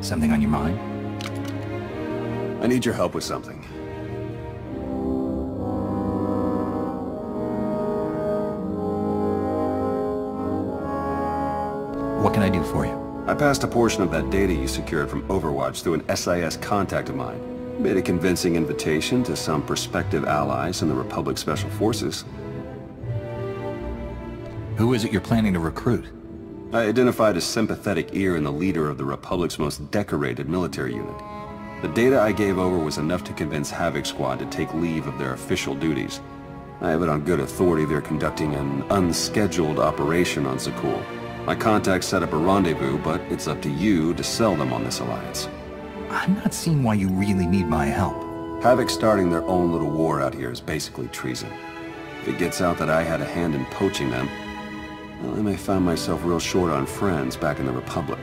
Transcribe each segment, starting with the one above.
Something on your mind? I need your help with something. What can I do for you? I passed a portion of that data you secured from Overwatch through an SIS contact of mine. Made a convincing invitation to some prospective allies in the Republic Special Forces. Who is it you're planning to recruit? I identified a sympathetic ear in the leader of the Republic's most decorated military unit. The data I gave over was enough to convince Havoc Squad to take leave of their official duties. I have it on good authority they're conducting an unscheduled operation on Zakul. My contacts set up a rendezvous, but it's up to you to sell them on this alliance. I'm not seeing why you really need my help. Havoc starting their own little war out here is basically treason. If it gets out that I had a hand in poaching them, well, I may find myself real short on friends back in the Republic.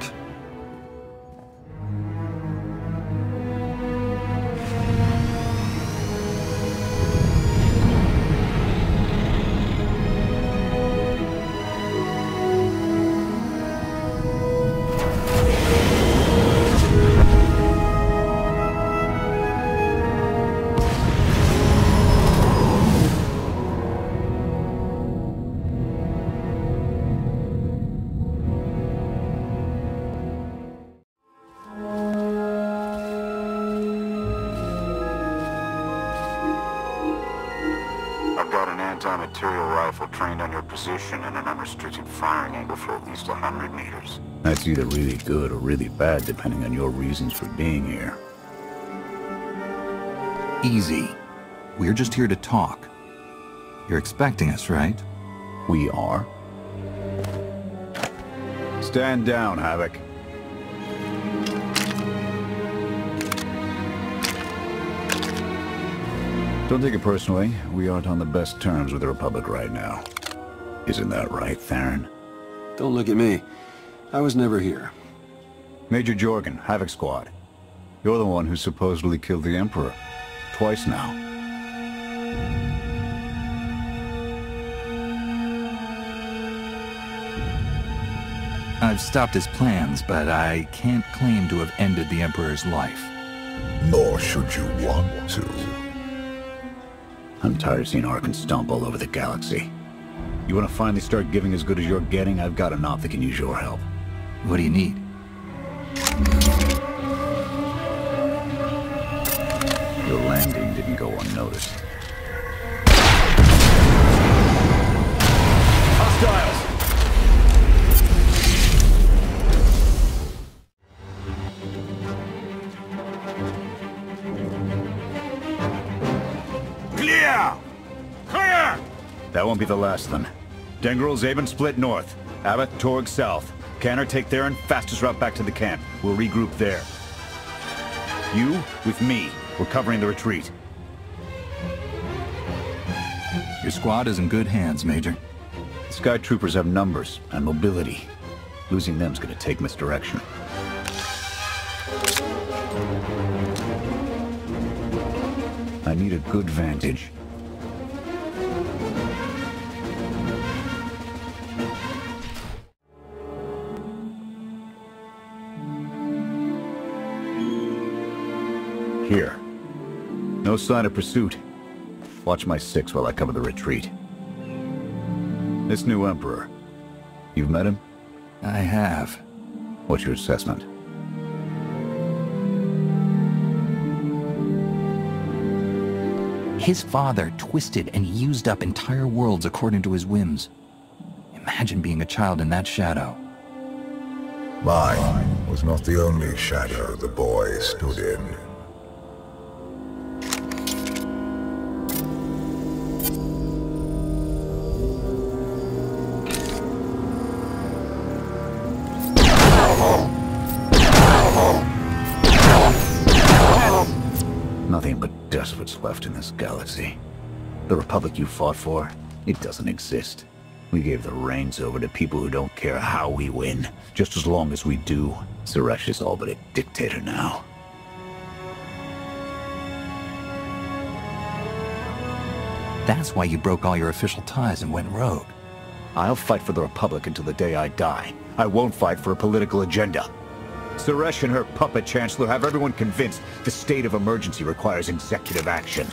I've got an anti-material rifle trained on your position and an unrestricted firing angle for at least 100 meters. That's either really good or really bad, depending on your reasons for being here. Easy. We're just here to talk. You're expecting us, right? We are. Stand down, Havoc. Don't take it personally. We aren't on the best terms with the Republic right now. Isn't that right, Theron? Don't look at me. I was never here. Major Jorgen, Havoc Squad. You're the one who supposedly killed the Emperor. Twice now. I've stopped his plans, but I can't claim to have ended the Emperor's life. Nor should you want to. I'm tired of seeing Archon stomp all over the galaxy. You want to finally start giving as good as you're getting? I've got an op that can use your help. What do you need? Your landing didn't go unnoticed. Hostiles! Clear! Clear! That won't be the last then. Dengrel, Zaven split north. Abbott, Torg south. Canner take Theron, fastest route back to the camp. We'll regroup there. You, with me. We're covering the retreat. Your squad is in good hands, Major. Sky Troopers have numbers and mobility. Losing them's gonna take misdirection. I need a good vantage. Here. No sign of pursuit. Watch my six while I cover the retreat. This new Emperor. You've met him? I have. What's your assessment? His father twisted and used up entire worlds according to his whims. Imagine being a child in that shadow. Mine was not the only shadow the boy stood in. Nothing but despots left in this galaxy. The Republic you fought for, it doesn't exist. We gave the reins over to people who don't care how we win. Just as long as we do, Suresh is all but a dictator now. That's why you broke all your official ties and went rogue. I'll fight for the Republic until the day I die. I won't fight for a political agenda. Suresh and her puppet chancellor have everyone convinced the state of emergency requires executive action.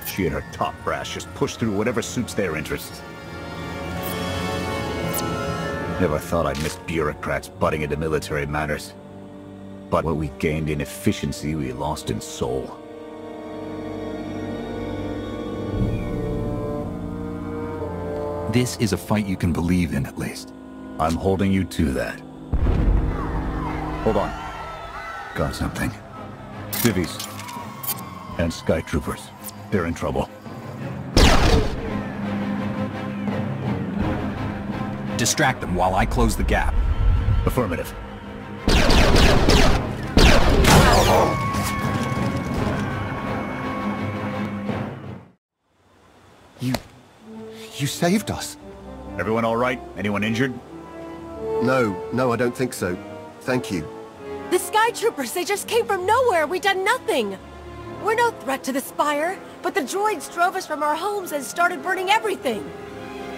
She and her top brass just push through whatever suits their interests. Never thought I'd miss bureaucrats butting into military matters. But what we gained in efficiency, we lost in soul. This is a fight you can believe in, at least. I'm holding you to that. Hold on. Got something. Civvies. And Sky Troopers. They're in trouble. Distract them while I close the gap. Affirmative. You saved us. Everyone all right? Anyone injured? No, I don't think so. Thank you. The Sky Troopers, they just came from nowhere. We done nothing. We're no threat to the Spire, but the droids drove us from our homes and started burning everything.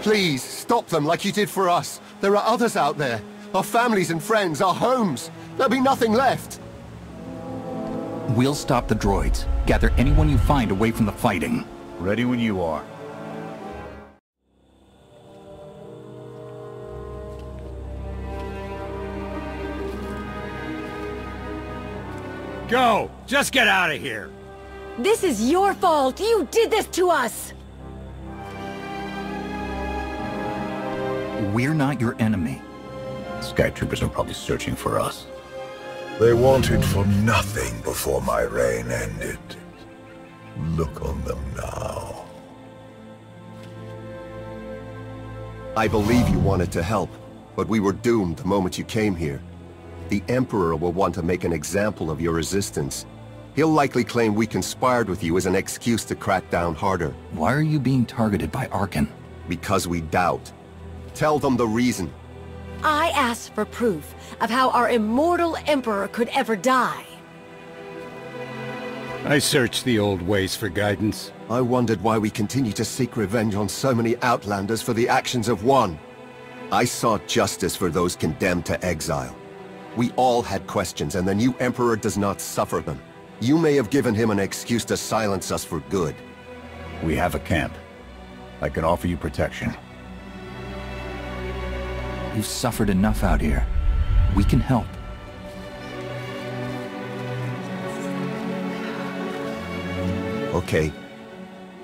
Please, stop them like you did for us. There are others out there. Our families and friends, our homes. There'll be nothing left. We'll stop the droids. Gather anyone you find away from the fighting. Ready when you are. Go! Just get out of here! This is your fault! You did this to us! We're not your enemy. Sky Troopers are probably searching for us. They wanted for nothing before my reign ended. Look on them now. I believe you wanted to help, but we were doomed the moment you came here. The Emperor will want to make an example of your resistance. He'll likely claim we conspired with you as an excuse to crack down harder. Why are you being targeted by Arkan? Because we doubt. Tell them the reason. I asked for proof of how our immortal Emperor could ever die. I searched the old ways for guidance. I wondered why we continue to seek revenge on so many Outlanders for the actions of one. I sought justice for those condemned to exile. We all had questions, and the new Emperor does not suffer them. You may have given him an excuse to silence us for good. We have a camp. I can offer you protection. You've suffered enough out here. We can help. Okay.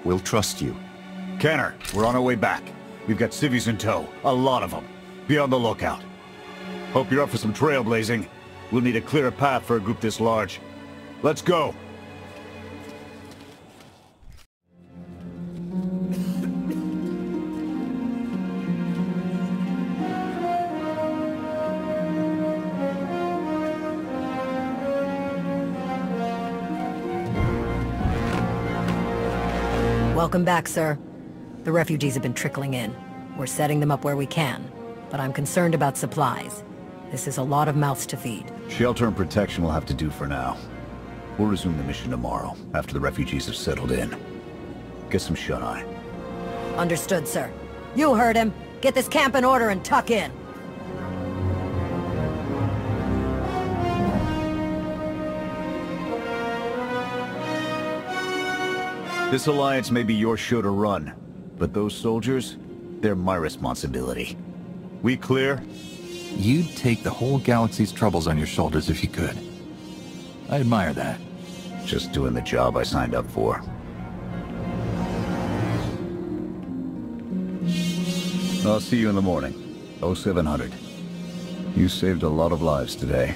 We'll trust you. Kenner, we're on our way back. We've got civvies in tow. A lot of them. Be on the lookout. Hope you're up for some trailblazing. We'll need a clearer path for a group this large. Let's go! Welcome back, sir. The refugees have been trickling in. We're setting them up where we can, but I'm concerned about supplies. This is a lot of mouths to feed. Shelter and protection will have to do for now. We'll resume the mission tomorrow, after the refugees have settled in. Get some shut-eye. Understood, sir. You heard him. Get this camp in order and tuck in. This alliance may be your show to run, but those soldiers, they're my responsibility. We clear? You'd take the whole galaxy's troubles on your shoulders if you could. I admire that. Just doing the job I signed up for. I'll see you in the morning. 0700. You saved a lot of lives today.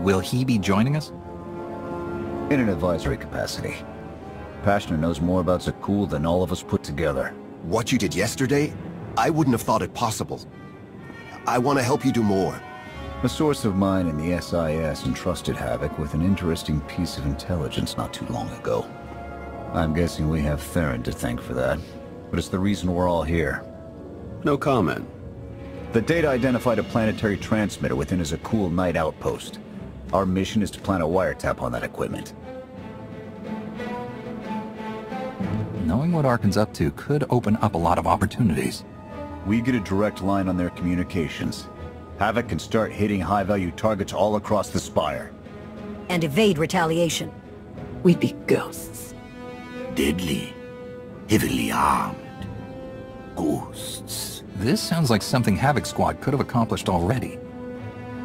Will he be joining us? In an advisory capacity. Pashner knows more about Zakul than all of us put together. What you did yesterday, I wouldn't have thought it possible. I want to help you do more. A source of mine in the SIS entrusted Havoc with an interesting piece of intelligence not too long ago. I'm guessing we have Theron to thank for that. but it's the reason we're all here. No comment. The data identified a planetary transmitter within his Akul Night outpost. Our mission is to plant a wiretap on that equipment. Knowing what Arkan's up to could open up a lot of opportunities. We get a direct line on their communications. Havoc can start hitting high-value targets all across the Spire. And evade retaliation. We'd be ghosts. Deadly. Heavily armed. Ghosts. This sounds like something Havoc Squad could have accomplished already.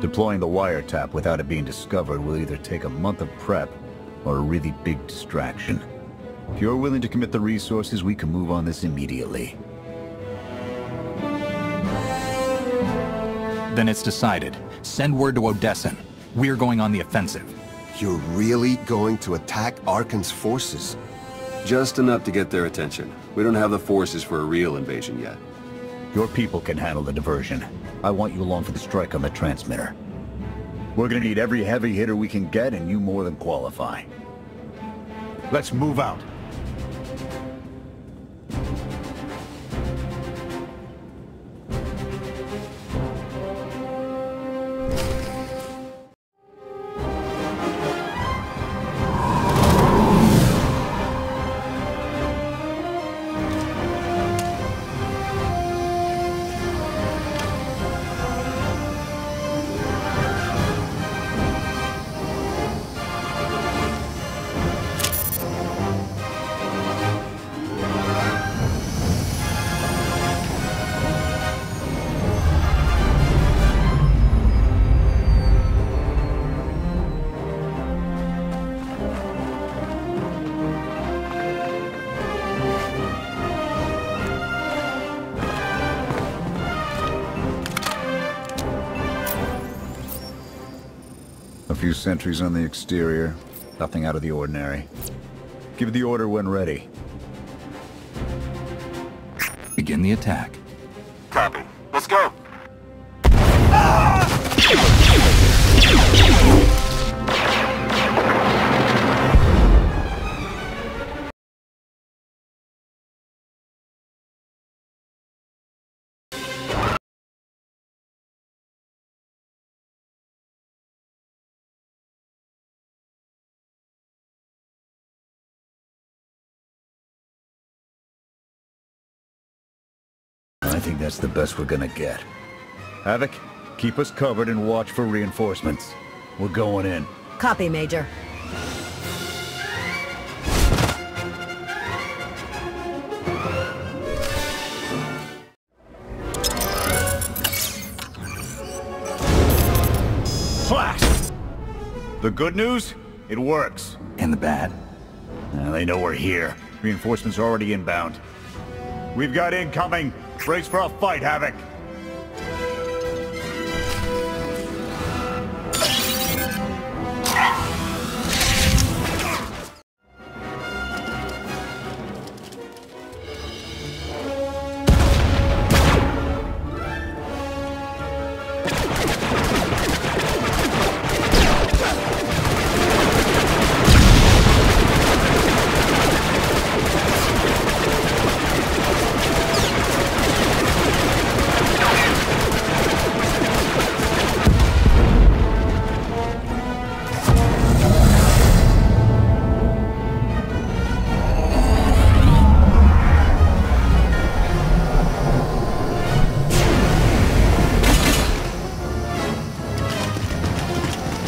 Deploying the wiretap without it being discovered will either take a month of prep or a really big distraction. If you're willing to commit the resources, we can move on this immediately. Then it's decided. Send word to Odessan. We're going on the offensive. You're really going to attack Arkan's forces? Just enough to get their attention. We don't have the forces for a real invasion yet. Your people can handle the diversion. I want you along for the strike on the transmitter. We're gonna need every heavy hitter we can get, and you more than qualify. Let's move out. A few sentries on the exterior. Nothing out of the ordinary. Give the order when ready. Begin the attack. Copy. Let's go. I think that's the best we're gonna get. Havoc, keep us covered and watch for reinforcements. We're going in. Copy, Major. Blast! The good news? It works. And the bad? They know we're here. Reinforcements are already inbound. We've got incoming. Brace for a fight, Havoc.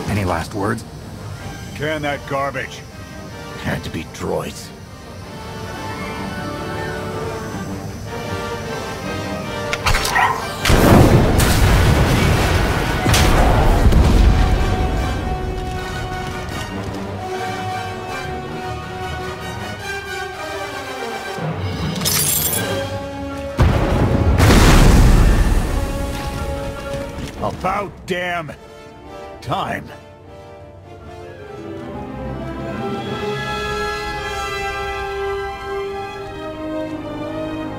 Any last words? Can that garbage. Had to be droids. About damn time.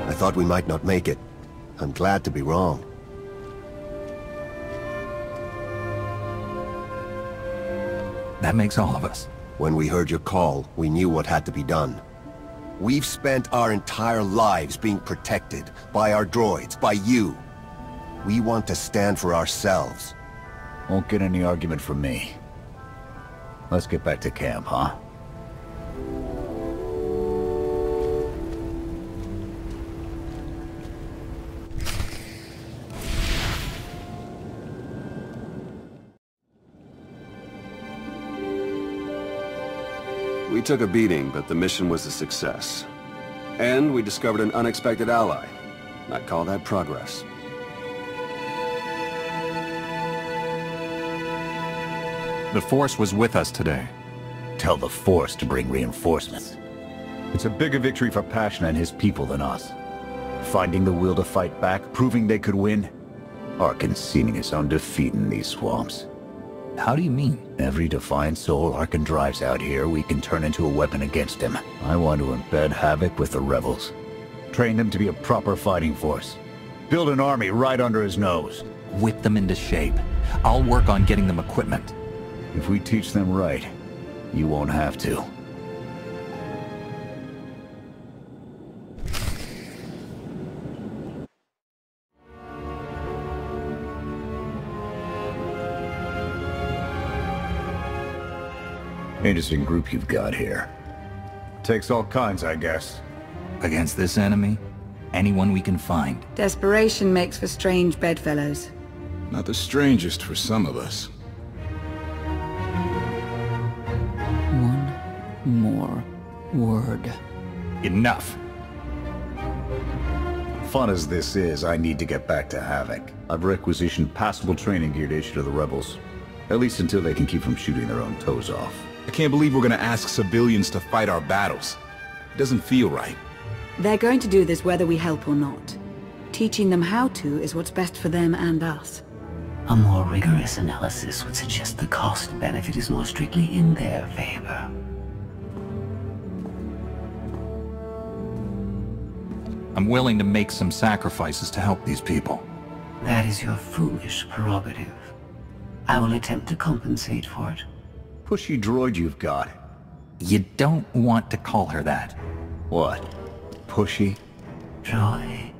I thought we might not make it. I'm glad to be wrong. That makes all of us. When we heard your call, we knew what had to be done. We've spent our entire lives being protected by our droids, by you. We want to stand for ourselves. Won't get any argument from me. Let's get back to camp, huh? We took a beating, but the mission was a success. And we discovered an unexpected ally. I'd call that progress. The Force was with us today. Tell the Force to bring reinforcements. It's a bigger victory for Passion and his people than us. Finding the will to fight back, proving they could win. Arkin's seeming his own defeat in these swamps. How do you mean? Every defiant soul Arkin drives out here, we can turn into a weapon against him. I want to embed Havoc with the rebels. Train them to be a proper fighting force. Build an army right under his nose. Whip them into shape. I'll work on getting them equipment. If we teach them right, you won't have to. Interesting group you've got here. Takes all kinds, I guess. Against this enemy, anyone we can find. Desperation makes for strange bedfellows. Not the strangest for some of us. One more word. Enough. Fun as this is, I need to get back to Havoc. I've requisitioned passable training gear to issue to the rebels. At least until they can keep from shooting their own toes off. I can't believe we're gonna ask civilians to fight our battles. It doesn't feel right. They're going to do this whether we help or not. Teaching them how to is what's best for them and us. A more rigorous analysis would suggest the cost-benefit is more strictly in their favor. I'm willing to make some sacrifices to help these people. That is your foolish prerogative. I will attempt to compensate for it. Pushy droid you've got. You don't want to call her that. What? Pushy? Droid.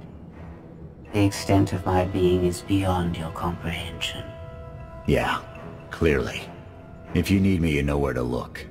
The extent of my being is beyond your comprehension. Yeah, clearly. If you need me, you know where to look.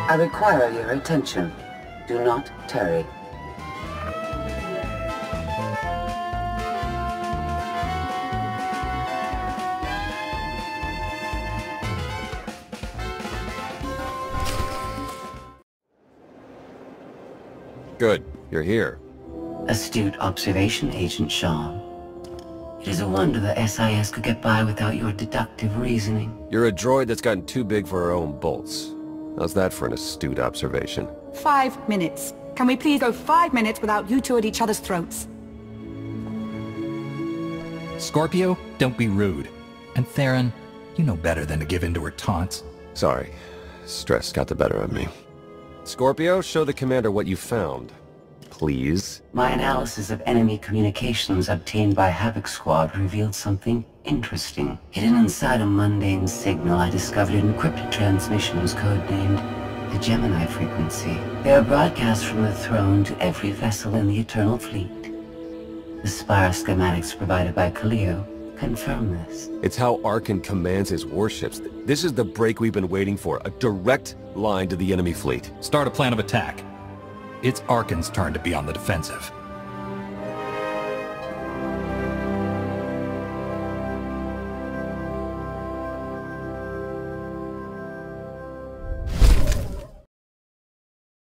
I require your attention. Do not tarry. Good. You're here. Astute observation, Agent Shaw. It is a wonder the SIS could get by without your deductive reasoning. You're a droid that's gotten too big for her own bolts. How's that for an astute observation? 5 minutes. Can we please go 5 minutes without you two at each other's throats? Scorpio, don't be rude. And Theron, you know better than to give in to her taunts. Sorry. Stress got the better of me. Scorpio, show the commander what you found. Please. My analysis of enemy communications obtained by Havoc Squad revealed something interesting. Hidden inside a mundane signal, I discovered an encrypted transmissions codenamed the Gemini frequency. They are broadcast from the throne to every vessel in the Eternal Fleet. The Spire schematics provided by Kaleo confirm this. It's how Arkin commands his warships. This is the break we've been waiting for. A direct line to the enemy fleet. Start a plan of attack. It's Arkin's turn to be on the defensive.